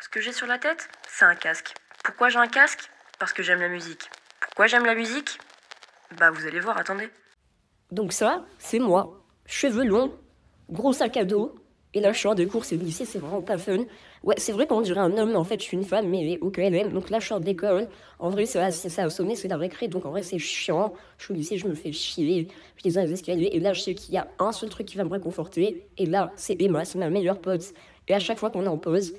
Ce que j'ai sur la tête, c'est un casque. Pourquoi j'ai un casque? Parce que j'aime la musique. Pourquoi j'aime la musique? Bah vous allez voir, attendez. Donc ça, c'est moi. Cheveux longs, gros sac à dos, et là je sors de cours, c'est le lycée, c'est vraiment pas fun. Ouais, c'est vrai qu'on dirait un homme, mais en fait je suis une femme, mais ok, elle aime. Donc là je sors d'école, en vrai c'est ça a sonné, c'est la récré, donc en vrai c'est chiant. Je suis au lycée, je me fais chier, je descends les escaliers, et là je sais qu'il y a un seul truc qui va me réconforter, et là c'est Emma, c'est ma meilleure pote. Et à chaque fois qu'on est en pause,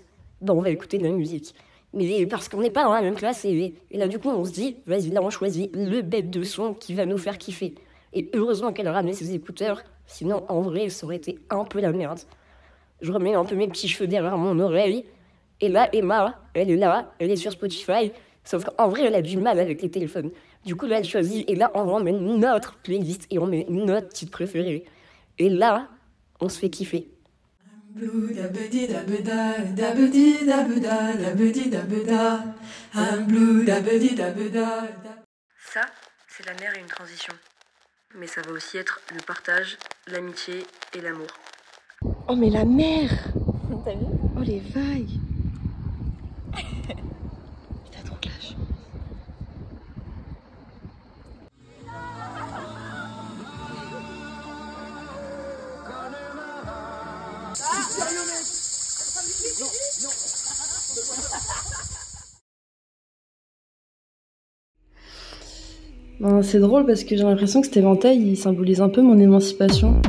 on va écouter de la musique. Mais parce qu'on n'est pas dans la même classe, et là du coup on se dit, vas-y, là on choisit le bête de son qui va nous faire kiffer. Et heureusement qu'elle a ramené ses écouteurs, sinon en vrai ça aurait été un peu la merde. Je remets un peu mes petits cheveux derrière mon oreille, et là Emma, elle est là, elle est sur Spotify, sauf qu'en vrai elle a du mal avec les téléphones. Du coup là elle choisit, et là on met notre playlist, et on met notre titre préféré. Et là, on se fait kiffer. Ça, c'est la mer et une transition. Mais ça va aussi être le partage, l'amitié et l'amour. Oh mais la mer! T'as vu? Oh les vagues! T'as trop clash. C'est drôle parce que j'ai l'impression que cet éventail il symbolise un peu mon émancipation.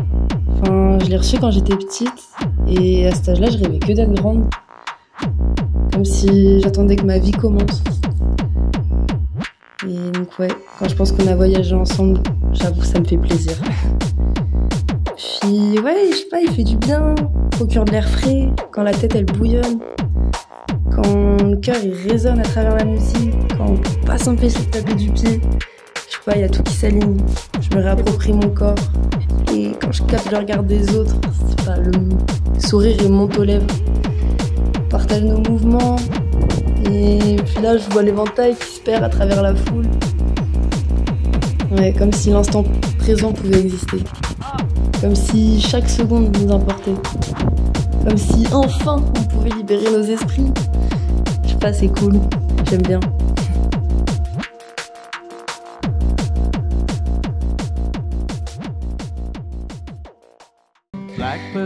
Enfin, je l'ai reçu quand j'étais petite et à cet âge-là, je rêvais que d'être grande. Comme si j'attendais que ma vie commence. Et donc ouais, quand je pense qu'on a voyagé ensemble, j'avoue ça me fait plaisir. Puis ouais, je sais pas, il fait du bien, procure de l'air frais, quand la tête elle bouillonne, quand le cœur il résonne à travers la musique, quand on peut pas s'empêcher de taper du pied. Je sais pas, il y a tout qui s'aligne, je me réapproprie mon corps. Et quand je capte le regard des autres, c'est pas, le sourire il monte aux lèvres. On partage nos mouvements. Et puis là, je vois l'éventail qui se perd à travers la foule. Ouais, comme si l'instant présent pouvait exister. Comme si chaque seconde nous importait. Comme si enfin on pouvait libérer nos esprits. Je sais pas, c'est cool. J'aime bien.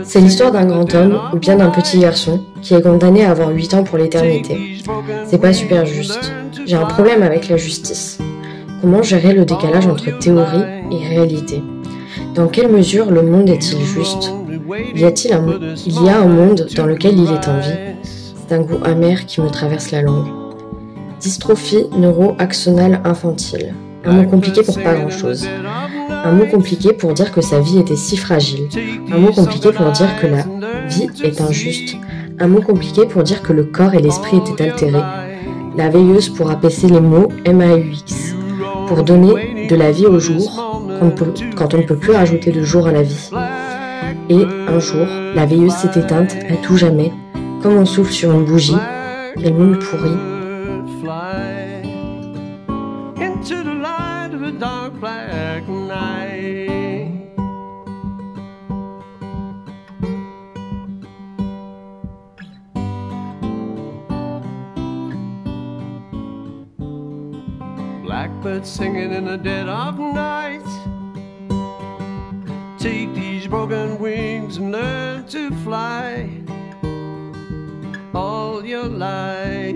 C'est l'histoire d'un grand homme, ou bien d'un petit garçon, qui est condamné à avoir 8 ans pour l'éternité. C'est pas super juste. J'ai un problème avec la justice. Comment gérer le décalage entre théorie et réalité? Dans quelle mesure le monde est-il juste? Il y a un monde dans lequel il est en vie? C'est un goût amer qui me traverse la langue. Dystrophie neuro-axonale infantile. Un mot compliqué pour pas grand-chose. Un mot compliqué pour dire que sa vie était si fragile. Un mot compliqué pour dire que la vie est injuste. Un mot compliqué pour dire que le corps et l'esprit étaient altérés. La veilleuse pour apaiser les mots MAUX. Pour donner de la vie au jour quand on ne peut plus rajouter de jour à la vie. Et un jour, la veilleuse s'est éteinte à tout jamais, comme on souffle sur une bougie. Quel monde pourri. Blackbird singing in the dead of night. Take these broken wings and learn to fly all your life.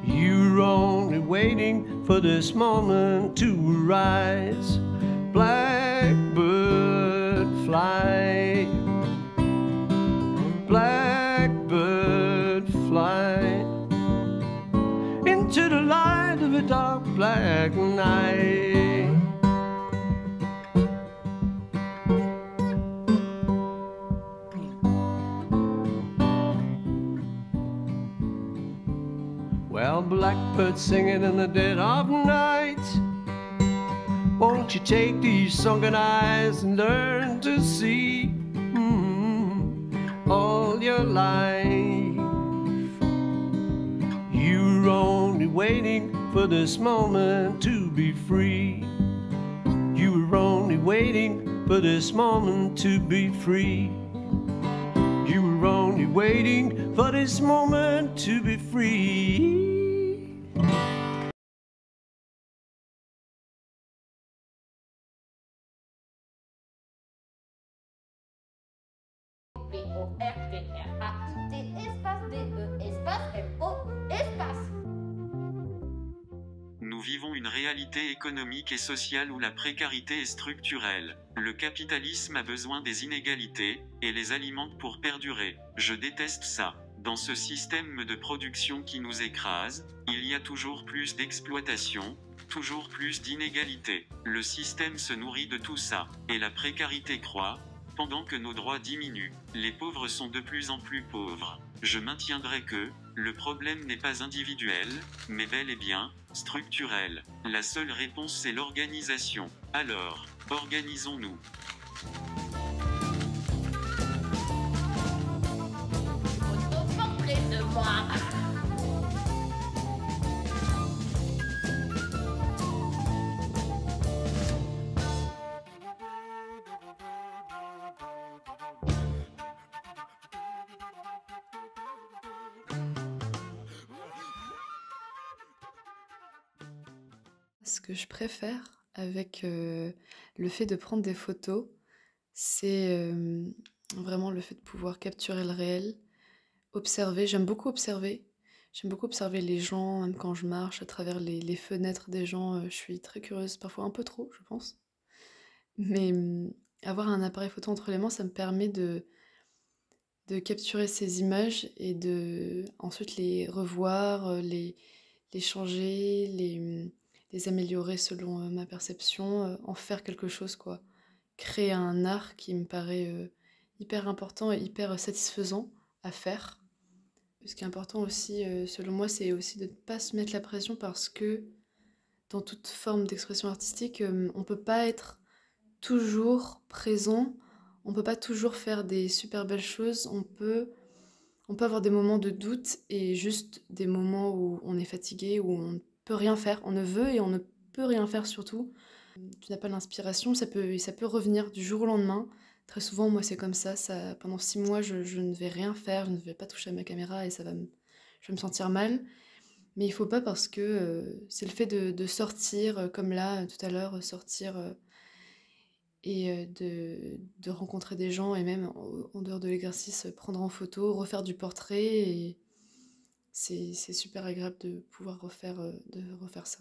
You're only waiting for this moment to rise. Blackbird fly. Blackbird fly into the light of a dark black night. Well, blackbird singing in the dead of night. Won't you take these sunken eyes and learn to see all your life? You're only waiting for this moment to be free. You were only waiting for this moment to be free. You were only waiting for this moment to be free. P-O-R-T-R-A-I-T espace D-E espace M-O espace. Nous vivons une réalité économique et sociale où la précarité est structurelle. Le capitalisme a besoin des inégalités, et les alimente pour perdurer. Je déteste ça. Dans ce système de production qui nous écrase, il y a toujours plus d'exploitation, toujours plus d'inégalités. Le système se nourrit de tout ça, et la précarité croît, pendant que nos droits diminuent. Les pauvres sont de plus en plus pauvres. Je maintiendrai que, le problème n'est pas individuel, mais bel et bien, structurel. La seule réponse c'est l'organisation. Alors, organisons-nous. Autoportrait de moi. Ce que je préfère avec le fait de prendre des photos, c'est vraiment le fait de pouvoir capturer le réel, observer. J'aime beaucoup observer. J'aime beaucoup observer les gens, même quand je marche à travers les fenêtres des gens. Je suis très curieuse, parfois un peu trop, je pense. Mais avoir un appareil photo entre les mains, ça me permet de capturer ces images et de ensuite les revoir, les changer, les améliorer selon ma perception, en faire quelque chose, quoi. Créer un art qui me paraît hyper important et hyper satisfaisant à faire. Ce qui est important aussi, selon moi, c'est aussi de ne pas se mettre la pression parce que dans toute forme d'expression artistique, on peut pas être toujours présent, on peut pas toujours faire des super belles choses, on peut avoir des moments de doute et juste des moments où on est fatigué, où on ne peut rien faire, on ne veut et on ne peut rien faire surtout. Tu n'as pas l'inspiration, ça peut revenir du jour au lendemain. Très souvent, moi c'est comme ça, pendant 6 mois je ne vais rien faire, je ne vais pas toucher à ma caméra et je vais me sentir mal. Mais il faut pas parce que c'est le fait de sortir, comme là tout à l'heure, sortir et de rencontrer des gens et même en dehors de l'exercice, prendre en photo, refaire du portrait et c'est super agréable de pouvoir refaire ça.